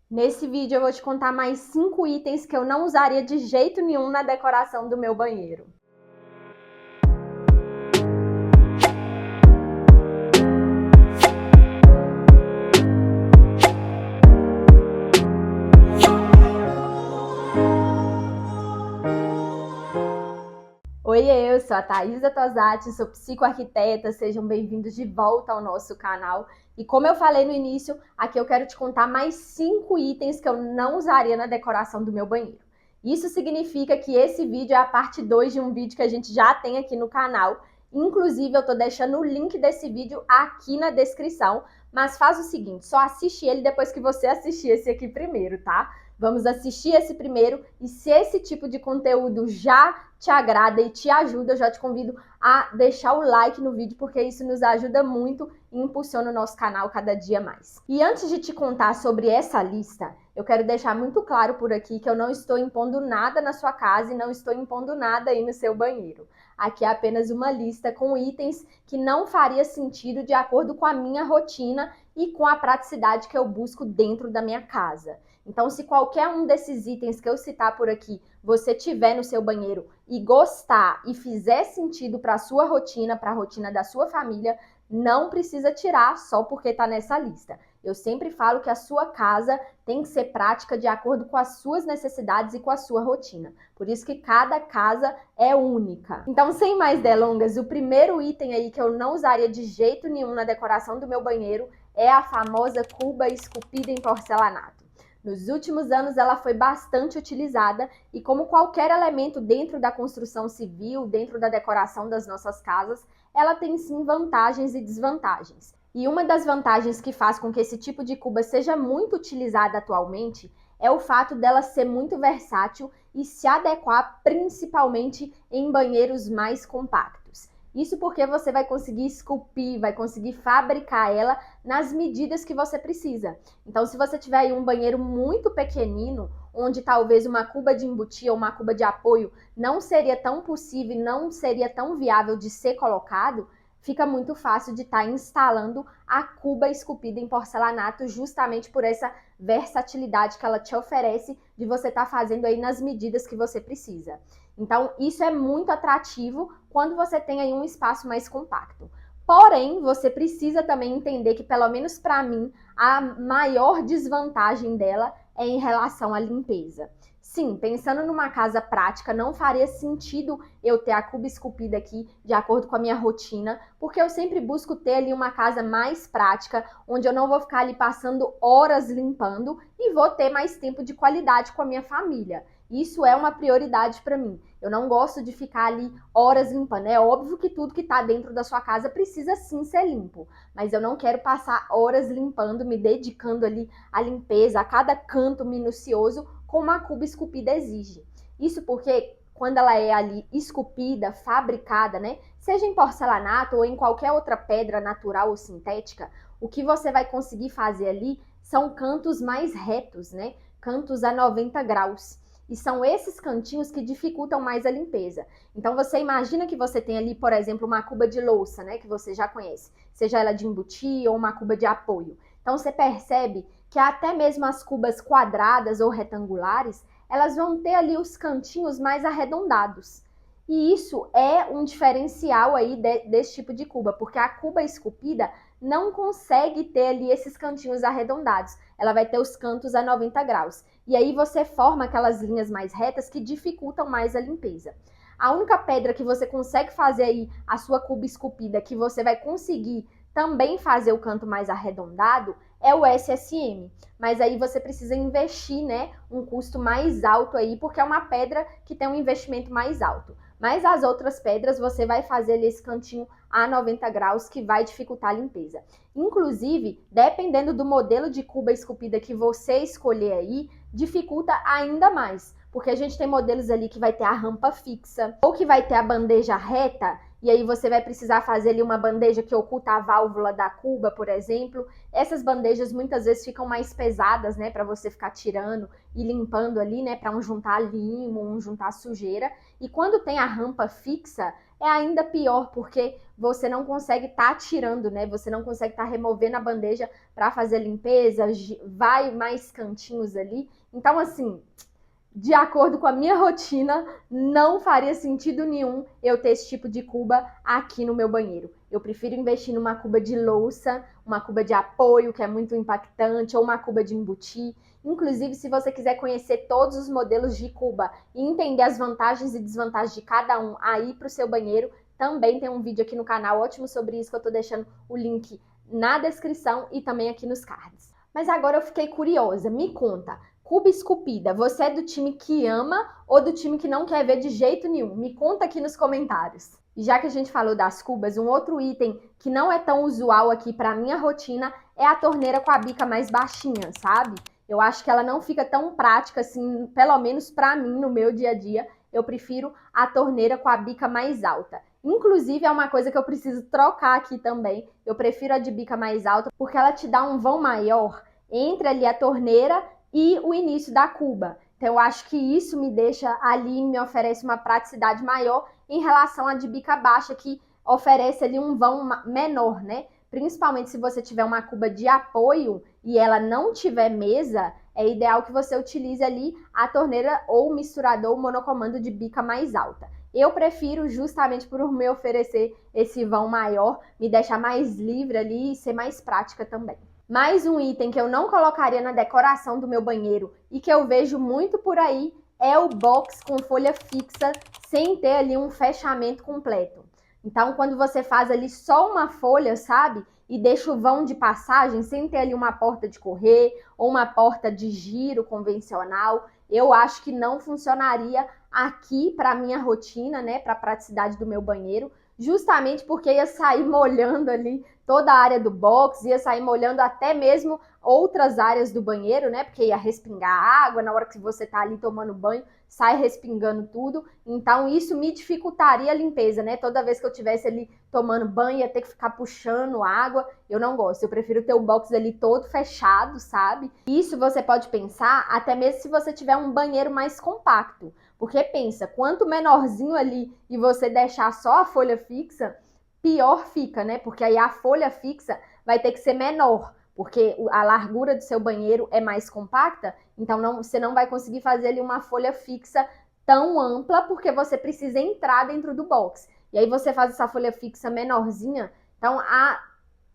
Nesse vídeo eu vou te contar mais 5 itens que eu não usaria de jeito nenhum na decoração do meu banheiro. Oiê, eu sou a Thaisa Tosati, sou psicoarquiteta, sejam bem-vindos de volta ao nosso canal. E como eu falei no início, aqui eu quero te contar mais 5 itens que eu não usaria na decoração do meu banheiro. Isso significa que esse vídeo é a parte 2 de um vídeo que a gente já tem aqui no canal. Inclusive, eu tô deixando o link desse vídeo aqui na descrição, mas faz o seguinte, só assiste ele depois que você assistir esse aqui primeiro, tá? Vamos assistir esse primeiro e se esse tipo de conteúdo já te agrada e te ajuda, eu já te convido a deixar o like no vídeo, porque isso nos ajuda muito e impulsiona o nosso canal cada dia mais. E antes de te contar sobre essa lista, eu quero deixar muito claro por aqui que eu não estou impondo nada na sua casa e não estou impondo nada aí no seu banheiro. Aqui é apenas uma lista com itens que não faria sentido de acordo com a minha rotina e com a praticidade que eu busco dentro da minha casa. Então, se qualquer um desses itens que eu citar por aqui você tiver no seu banheiro e gostar e fizer sentido para a sua rotina, para a rotina da sua família, não precisa tirar só porque está nessa lista. Eu sempre falo que a sua casa tem que ser prática de acordo com as suas necessidades e com a sua rotina. Por isso que cada casa é única. Então, sem mais delongas, o primeiro item aí que eu não usaria de jeito nenhum na decoração do meu banheiro é a famosa cuba esculpida em porcelanato. Nos últimos anos, ela foi bastante utilizada e, como qualquer elemento dentro da construção civil, dentro da decoração das nossas casas, ela tem sim vantagens e desvantagens. E uma das vantagens que faz com que esse tipo de cuba seja muito utilizada atualmente é o fato dela ser muito versátil e se adequar principalmente em banheiros mais compactos. Isso porque você vai conseguir esculpir, vai conseguir fabricar ela nas medidas que você precisa. Então, se você tiver aí um banheiro muito pequenino, onde talvez uma cuba de embutir ou uma cuba de apoio não seria tão possível, não seria tão viável de ser colocado, fica muito fácil de estar instalando a cuba esculpida em porcelanato justamente por essa versatilidade que ela te oferece de você estar fazendo aí nas medidas que você precisa. Então, isso é muito atrativo quando você tem aí um espaço mais compacto. Porém, você precisa também entender que, pelo menos para mim, a maior desvantagem dela é em relação à limpeza. Sim, pensando numa casa prática, não faria sentido eu ter a cuba esculpida aqui de acordo com a minha rotina, porque eu sempre busco ter ali uma casa mais prática, onde eu não vou ficar ali passando horas limpando e vou ter mais tempo de qualidade com a minha família. Isso é uma prioridade para mim. Eu não gosto de ficar ali horas limpando. É óbvio que tudo que está dentro da sua casa precisa sim ser limpo, mas eu não quero passar horas limpando, me dedicando ali à limpeza, a cada canto minucioso, como a cuba esculpida exige. Isso porque quando ela é ali esculpida, fabricada, né, seja em porcelanato ou em qualquer outra pedra natural ou sintética, o que você vai conseguir fazer ali são cantos mais retos, né, cantos a 90 graus. E são esses cantinhos que dificultam mais a limpeza. Então você imagina que você tem ali, por exemplo, uma cuba de louça, né, que você já conhece, seja ela de embutir ou uma cuba de apoio. Então você percebe que até mesmo as cubas quadradas ou retangulares, elas vão ter ali os cantinhos mais arredondados. E isso é um diferencial aí desse tipo de cuba, porque a cuba esculpida não consegue ter ali esses cantinhos arredondados. Ela vai ter os cantos a 90 graus. E aí você forma aquelas linhas mais retas que dificultam mais a limpeza. A única pedra que você consegue fazer aí a sua cuba esculpida, que você vai conseguir também fazer o canto mais arredondado, é o SSM. Mas aí você precisa investir, né, um custo mais alto aí, porque é uma pedra que tem um investimento mais alto. Mas as outras pedras você vai fazer ali esse cantinho a 90 graus que vai dificultar a limpeza. Inclusive, dependendo do modelo de cuba esculpida que você escolher aí, dificulta ainda mais. Porque a gente tem modelos ali que vai ter a rampa fixa, ou que vai ter a bandeja reta, e aí você vai precisar fazer ali uma bandeja que oculta a válvula da cuba, por exemplo. Essas bandejas muitas vezes ficam mais pesadas, né, para você ficar tirando e limpando ali, né, para um juntar limo, um juntar sujeira. E quando tem a rampa fixa, é ainda pior, porque você não consegue estar tirando, né? Você não consegue estar removendo a bandeja para fazer limpeza, vai mais cantinhos ali. Então, assim, de acordo com a minha rotina, não faria sentido nenhum eu ter esse tipo de cuba aqui no meu banheiro. Eu prefiro investir numa cuba de louça, uma cuba de apoio, que é muito impactante, ou uma cuba de embutir. Inclusive, se você quiser conhecer todos os modelos de cuba e entender as vantagens e desvantagens de cada um aí para o seu banheiro, também tem um vídeo aqui no canal ótimo sobre isso, que eu tô deixando o link na descrição e também aqui nos cards. Mas agora eu fiquei curiosa, me conta, cuba esculpida, você é do time que ama ou do time que não quer ver de jeito nenhum? Me conta aqui nos comentários. E já que a gente falou das cubas, um outro item que não é tão usual aqui para minha rotina é a torneira com a bica mais baixinha, sabe? Eu acho que ela não fica tão prática assim, pelo menos para mim no meu dia a dia. Eu prefiro a torneira com a bica mais alta. Inclusive, é uma coisa que eu preciso trocar aqui também. Eu prefiro a de bica mais alta porque ela te dá um vão maior entre ali a torneira e o início da cuba. Então, eu acho que isso me deixa ali, me oferece uma praticidade maior em relação à de bica baixa, que oferece ali um vão menor, né? Principalmente se você tiver uma cuba de apoio e ela não tiver mesa, é ideal que você utilize ali a torneira ou misturador monocomando de bica mais alta. Eu prefiro justamente por me oferecer esse vão maior, me deixar mais livre ali e ser mais prática também. Mais um item que eu não colocaria na decoração do meu banheiro e que eu vejo muito por aí é o box com folha fixa sem ter ali um fechamento completo. Então, quando você faz ali só uma folha, sabe? E deixa o vão de passagem sem ter ali uma porta de correr ou uma porta de giro convencional, eu acho que não funcionaria aqui para minha rotina, né? Para a praticidade do meu banheiro, justamente porque ia sair molhando ali toda a área do box, ia sair molhando até mesmo outras áreas do banheiro, né? Porque ia respingar água na hora que você tá ali tomando banho, sai respingando tudo. Então isso me dificultaria a limpeza, né? Toda vez que eu tivesse ali tomando banho, ia ter que ficar puxando água. Eu não gosto. Eu prefiro ter o box ali todo fechado, sabe? Isso você pode pensar até mesmo se você tiver um banheiro mais compacto. Porque pensa, quanto menorzinho ali e você deixar só a folha fixa, pior fica, né? Porque aí a folha fixa vai ter que ser menor, porque a largura do seu banheiro é mais compacta, então você não vai conseguir fazer ali uma folha fixa tão ampla, porque você precisa entrar dentro do box. E aí você faz essa folha fixa menorzinha, então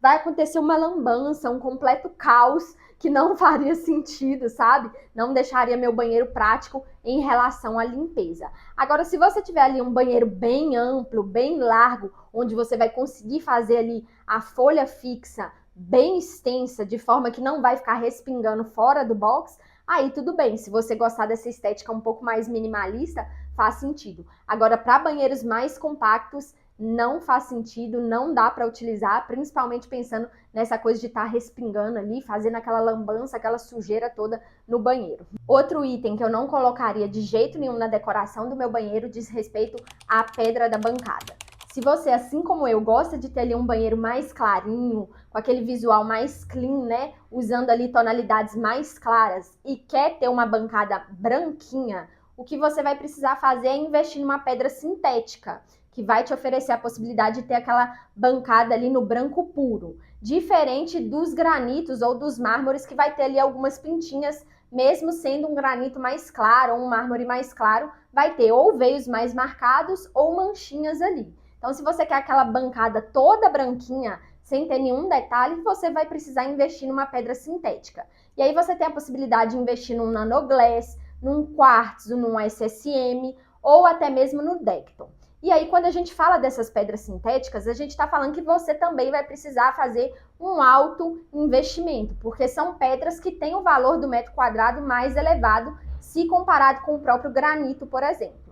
vai acontecer uma lambança, um completo caos que não faria sentido, sabe? Não deixaria meu banheiro prático em relação à limpeza. Agora, se você tiver ali um banheiro bem amplo, bem largo, onde você vai conseguir fazer ali a folha fixa bem extensa, de forma que não vai ficar respingando fora do box, aí tudo bem. Se você gostar dessa estética um pouco mais minimalista, faz sentido. Agora, para banheiros mais compactos, não faz sentido, não dá para utilizar, principalmente pensando nessa coisa de estar respingando ali, fazendo aquela lambança, aquela sujeira toda no banheiro. Outro item que eu não colocaria de jeito nenhum na decoração do meu banheiro diz respeito à pedra da bancada. Se você, assim como eu, gosta de ter ali um banheiro mais clarinho, com aquele visual mais clean, né, usando ali tonalidades mais claras e quer ter uma bancada branquinha, o que você vai precisar fazer é investir numa pedra sintética, que vai te oferecer a possibilidade de ter aquela bancada ali no branco puro, diferente dos granitos ou dos mármores que vai ter ali algumas pintinhas, mesmo sendo um granito mais claro ou um mármore mais claro, vai ter ou veios mais marcados ou manchinhas ali. Então, se você quer aquela bancada toda branquinha, sem ter nenhum detalhe, você vai precisar investir numa pedra sintética. E aí você tem a possibilidade de investir num nanoglass, num quartzo, num SSM ou até mesmo no Decton. E aí, quando a gente fala dessas pedras sintéticas, a gente está falando que você também vai precisar fazer um alto investimento, porque são pedras que têm o valor do metro quadrado mais elevado se comparado com o próprio granito, por exemplo.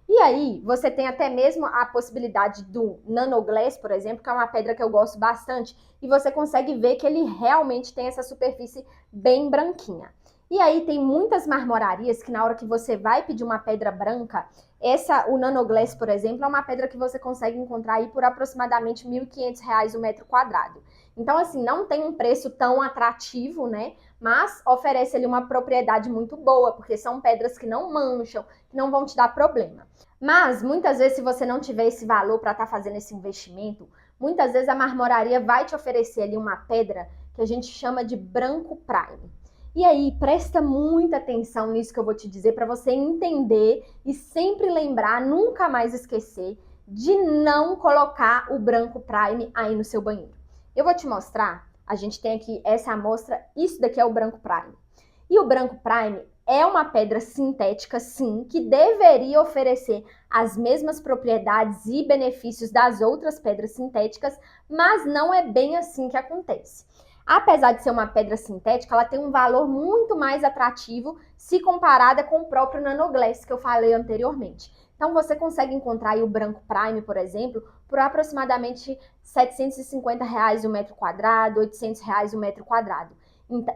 E aí, você tem até mesmo a possibilidade do nanoglass, por exemplo, que é uma pedra que eu gosto bastante, e você consegue ver que ele realmente tem essa superfície bem branquinha. E aí tem muitas marmorarias que na hora que você vai pedir uma pedra branca, o nanoglass, por exemplo, é uma pedra que você consegue encontrar aí por aproximadamente R$ 1.500 o metro quadrado. Então, assim, não tem um preço tão atrativo, né? Mas oferece ali uma propriedade muito boa, porque são pedras que não mancham, que não vão te dar problema. Mas, muitas vezes, se você não tiver esse valor para estar fazendo esse investimento, muitas vezes a marmoraria vai te oferecer ali uma pedra que a gente chama de branco prime. E aí, presta muita atenção nisso que eu vou te dizer para você entender e sempre lembrar, nunca mais esquecer, de não colocar o branco prime aí no seu banheiro. Eu vou te mostrar, a gente tem aqui essa amostra, isso daqui é o branco prime. E o branco prime é uma pedra sintética, sim, que deveria oferecer as mesmas propriedades e benefícios das outras pedras sintéticas, mas não é bem assim que acontece. Apesar de ser uma pedra sintética, ela tem um valor muito mais atrativo se comparada com o próprio nanoglass que eu falei anteriormente. Então você consegue encontrar aí o branco prime, por exemplo, por aproximadamente R$ 750 o metro quadrado, R$ 800 o metro quadrado.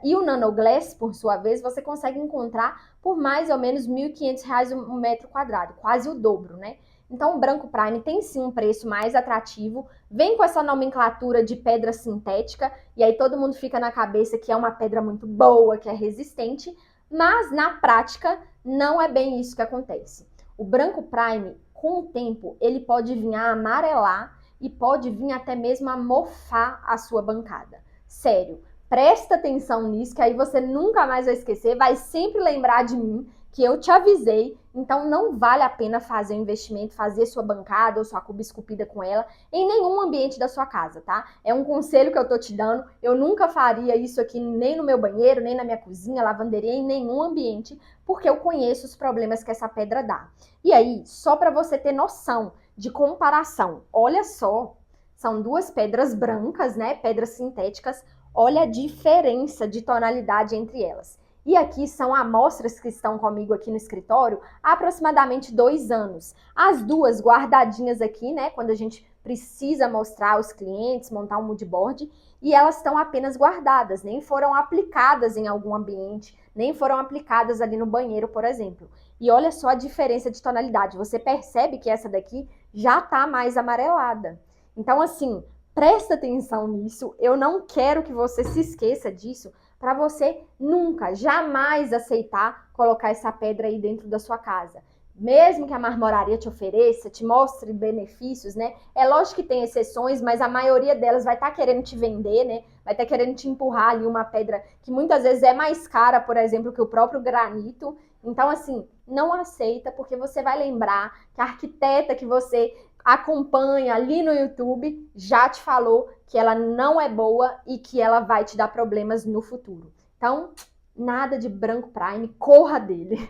E o nanoglass, por sua vez, você consegue encontrar por mais ou menos R$ 1.500 o metro quadrado, quase o dobro, né? Então o branco prime tem sim um preço mais atrativo, vem com essa nomenclatura de pedra sintética, e aí todo mundo fica na cabeça que é uma pedra muito boa, que é resistente, mas na prática não é bem isso que acontece. O branco prime, com o tempo, ele pode vir a amarelar e pode vir até mesmo a mofar a sua bancada. Sério, presta atenção nisso, que aí você nunca mais vai esquecer, vai sempre lembrar de mim, que eu te avisei, então não vale a pena fazer o investimento, fazer sua bancada ou sua cuba esculpida com ela em nenhum ambiente da sua casa, tá? É um conselho que eu tô te dando, eu nunca faria isso aqui nem no meu banheiro, nem na minha cozinha, lavanderia, em nenhum ambiente, porque eu conheço os problemas que essa pedra dá. E aí, só para você ter noção de comparação, olha só, são duas pedras brancas, né, pedras sintéticas, olha a diferença de tonalidade entre elas. E aqui são amostras que estão comigo aqui no escritório há aproximadamente 2 anos. As duas guardadinhas aqui, né, quando a gente precisa mostrar aos clientes, montar um mood board, e elas estão apenas guardadas, nem foram aplicadas em algum ambiente, nem foram aplicadas ali no banheiro, por exemplo. E olha só a diferença de tonalidade, você percebe que essa daqui já tá mais amarelada. Então, assim, presta atenção nisso, eu não quero que você se esqueça disso, para você nunca, jamais aceitar colocar essa pedra aí dentro da sua casa. Mesmo que a marmoraria te ofereça, te mostre benefícios, né? É lógico que tem exceções, mas a maioria delas vai estar querendo te vender, né? Vai estar querendo te empurrar ali uma pedra que muitas vezes é mais cara, por exemplo, que o próprio granito. Então, assim, não aceita, porque você vai lembrar que a arquiteta que você acompanha ali no YouTube já te falou que ela não é boa e que ela vai te dar problemas no futuro. Então, nada de branco prime, corra dele.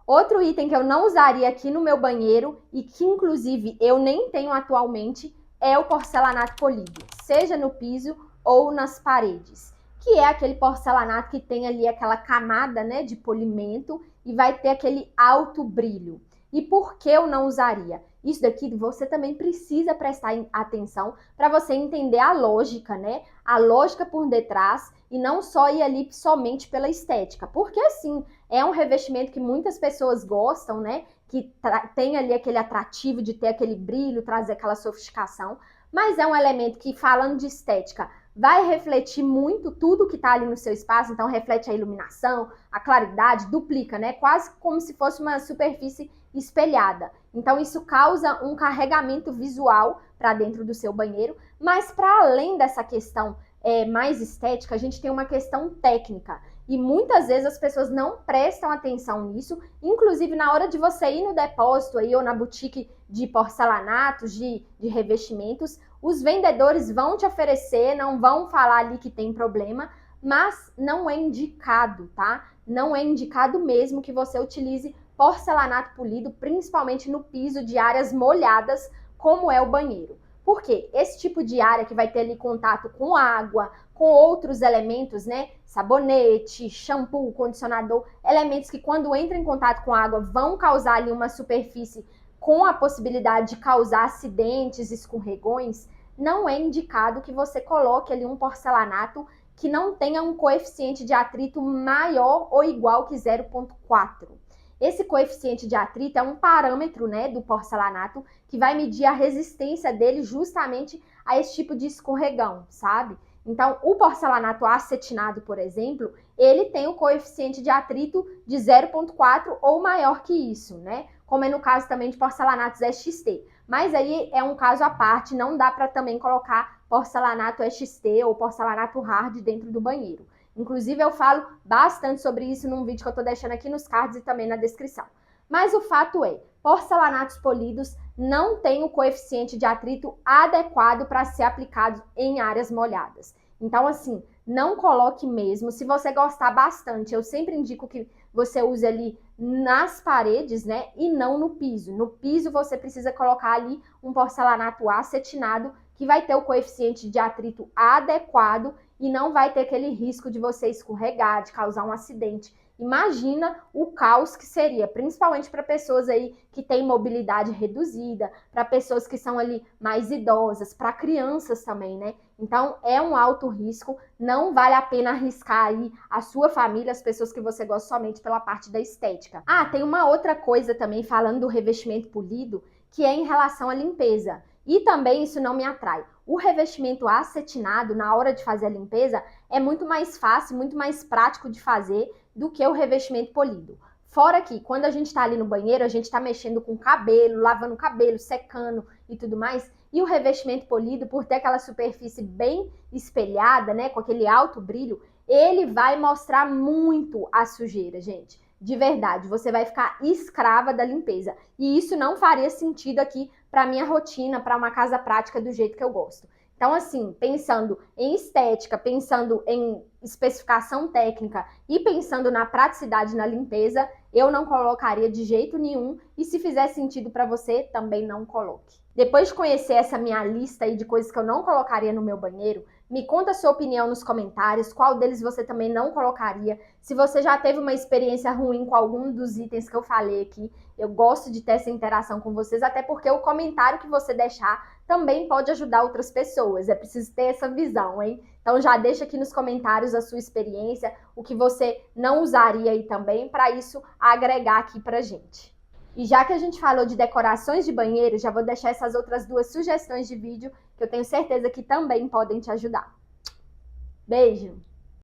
Outro item que eu não usaria aqui no meu banheiro e que inclusive eu nem tenho atualmente é o porcelanato polido, seja no piso ou nas paredes, que é aquele porcelanato que tem ali aquela camada, né, de polimento e vai ter aquele alto brilho. E por que eu não usaria? Isso daqui você também precisa prestar atenção para você entender a lógica, né? A lógica por detrás e não só ir ali somente pela estética. Porque assim, é um revestimento que muitas pessoas gostam, né? Que tem ali aquele atrativo de ter aquele brilho, trazer aquela sofisticação. Mas é um elemento que, falando de estética, vai refletir muito tudo que está ali no seu espaço, então reflete a iluminação, a claridade, duplica, né? Quase como se fosse uma superfície espelhada. Então isso causa um carregamento visual para dentro do seu banheiro, mas para além dessa questão mais estética, a gente tem uma questão técnica. E muitas vezes as pessoas não prestam atenção nisso, inclusive na hora de você ir no depósito aí, ou na boutique de porcelanatos, de revestimentos, os vendedores vão te oferecer, não vão falar ali que tem problema, mas não é indicado, tá? Não é indicado mesmo que você utilize porcelanato polido, principalmente no piso de áreas molhadas, como é o banheiro. Por quê? Esse tipo de área que vai ter ali contato com água, com outros elementos, né? Sabonete, shampoo, condicionador, elementos que quando entram em contato com água vão causar ali uma superfície com a possibilidade de causar acidentes, escorregões, não é indicado que você coloque ali um porcelanato que não tenha um coeficiente de atrito maior ou igual que 0,4. Esse coeficiente de atrito é um parâmetro, né, do porcelanato que vai medir a resistência dele justamente a esse tipo de escorregão, sabe? Então, o porcelanato acetinado, por exemplo, ele tem o coeficiente de atrito de 0,4 ou maior que isso, né? Como é no caso também de porcelanatos XT. Mas aí é um caso à parte, não dá para também colocar porcelanato XT ou porcelanato hard dentro do banheiro. Inclusive eu falo bastante sobre isso num vídeo que eu tô deixando aqui nos cards e também na descrição. Mas o fato é, porcelanatos polidos não têm o coeficiente de atrito adequado para ser aplicado em áreas molhadas. Então, assim, não coloque mesmo. Se você gostar bastante, eu sempre indico que você use ali nas paredes, né? E não no piso. No piso, você precisa colocar ali um porcelanato acetinado que vai ter o coeficiente de atrito adequado e não vai ter aquele risco de você escorregar, de causar um acidente. Imagina o caos que seria, principalmente para pessoas aí que têm mobilidade reduzida, para pessoas que são ali mais idosas, para crianças também, né? Então é um alto risco, não vale a pena arriscar aí a sua família, as pessoas que você gosta somente pela parte da estética. Ah, tem uma outra coisa também falando do revestimento polido, que é em relação à limpeza. E também isso não me atrai. O revestimento acetinado, na hora de fazer a limpeza, é muito mais fácil, muito mais prático de fazer do que o revestimento polido. Fora que, quando a gente tá ali no banheiro, a gente tá mexendo com o cabelo, lavando o cabelo, secando e tudo mais. E o revestimento polido, por ter aquela superfície bem espelhada, né, com aquele alto brilho, ele vai mostrar muito a sujeira, gente. De verdade, você vai ficar escrava da limpeza. E isso não faria sentido aqui para minha rotina, para uma casa prática do jeito que eu gosto. Então, assim, pensando em estética, pensando em especificação técnica e pensando na praticidade na limpeza, eu não colocaria de jeito nenhum. E se fizer sentido para você, também não coloque. Depois de conhecer essa minha lista aí de coisas que eu não colocaria no meu banheiro, me conta a sua opinião nos comentários, qual deles você também não colocaria. Se você já teve uma experiência ruim com algum dos itens que eu falei aqui, eu gosto de ter essa interação com vocês, até porque o comentário que você deixar também pode ajudar outras pessoas. É preciso ter essa visão, hein? Então já deixa aqui nos comentários a sua experiência, o que você não usaria aí também, para isso agregar aqui pra gente. E já que a gente falou de decorações de banheiro, já vou deixar essas outras duas sugestões de vídeo que eu tenho certeza que também podem te ajudar. Beijo!